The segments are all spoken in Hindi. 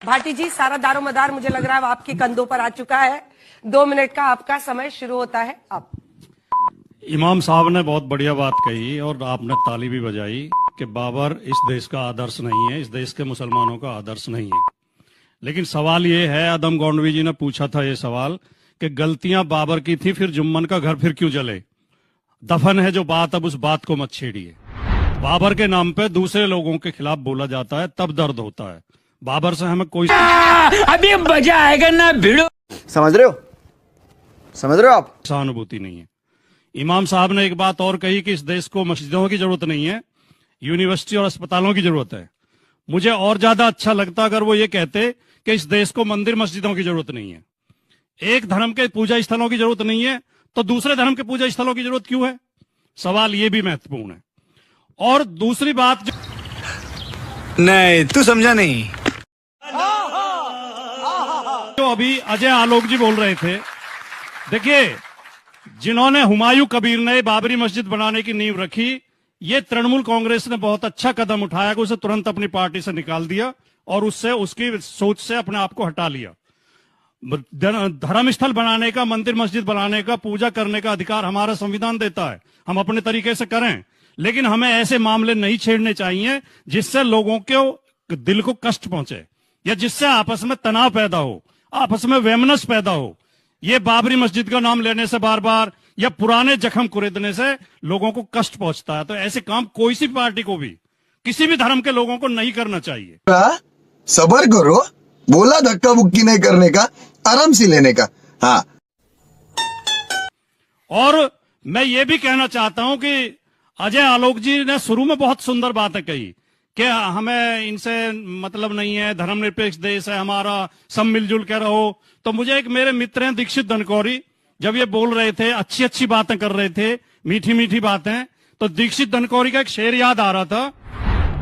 भाटी जी, सारा दारोमदार मुझे लग रहा है आपके कंधों पर आ चुका है। 2 मिनट का आपका समय शुरू होता है अब। इमाम साहब ने बहुत बढ़िया बात कही और आपने ताली भी बजाई कि बाबर इस देश का आदर्श नहीं है, इस देश के मुसलमानों का आदर्श नहीं है। लेकिन सवाल ये है, आदम गौंडवी जी ने पूछा था ये सवाल कि गलतियां बाबर की थी, फिर जुम्मन का घर फिर क्यों जले? दफन है जो बात, अब उस बात को मत छेड़िए। बाबर के नाम पे दूसरे लोगों के खिलाफ बोला जाता है, तब दर्द होता है। बाबर से हमें कोई अभी मजा आएगा ना भिड़ो। समझ रहे हो आप? सहानुभूति नहीं है। इमाम साहब ने एक बात और कही कि इस देश को मस्जिदों की जरूरत नहीं है, यूनिवर्सिटी और अस्पतालों की जरूरत है। मुझे और ज्यादा अच्छा लगता अगर वो ये कहते कि इस देश को मंदिर मस्जिदों की जरूरत नहीं है। एक धर्म के पूजा स्थलों की जरूरत नहीं है तो दूसरे धर्म के पूजा स्थलों की जरूरत क्यों है? सवाल ये भी महत्वपूर्ण है। और दूसरी बात नहीं, तू समझा नहीं। जो अभी अजय आलोक जी बोल रहे थे, देखिए, जिन्होंने हुमायूं कबीर ने बाबरी मस्जिद बनाने की नींव रखी, ये तृणमूल कांग्रेस ने बहुत अच्छा कदम उठाया कि उसे तुरंत अपनी पार्टी से निकाल दिया और उससे उसकी सोच से अपने आप को हटा लिया। धर्मस्थल बनाने का, मंदिर मस्जिद बनाने का, पूजा करने का अधिकार हमारा संविधान देता है, हम अपने तरीके से करें। लेकिन हमें ऐसे मामले नहीं छेड़ने चाहिए जिससे लोगों के दिल को कष्ट पहुंचे या जिससे आपस में तनाव पैदा हो, आपस में वैमनस्य पैदा हो। ये बाबरी मस्जिद का नाम लेने से बार बार या पुराने जख्म कुरेदने से लोगों को कष्ट पहुंचता है। तो ऐसे काम कोई सी पार्टी को भी, किसी भी धर्म के लोगों को नहीं करना चाहिए। सबर करो, बोला धक्का मुक्की नहीं करने का, आराम से लेने का। हाँ, और मैं ये भी कहना चाहता हूं कि अजय आलोक जी ने शुरू में बहुत सुंदर बातें कही कि हमें इनसे मतलब नहीं है, धर्मनिरपेक्ष देश है हमारा, सब मिलजुल के रहो। तो मुझे एक मेरे मित्र हैं दीक्षित धनकौरी, जब ये बोल रहे थे, अच्छी अच्छी बातें कर रहे थे, मीठी मीठी बातें, तो दीक्षित धनकौरी का एक शेर याद आ रहा था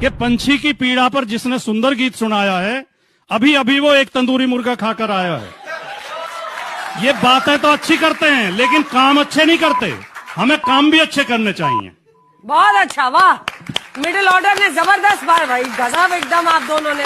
कि पंछी की पीड़ा पर जिसने सुंदर गीत सुनाया है, अभी अभी वो एक तंदूरी मुर्गा खाकर आया है। ये बातें तो अच्छी करते हैं लेकिन काम अच्छे नहीं करते। हमें काम भी अच्छे करने चाहिए। बहुत अच्छा, वाह। मिडिल ऑर्डर ने जबरदस्त बार भाई, गजब एकदम आप दोनों ने।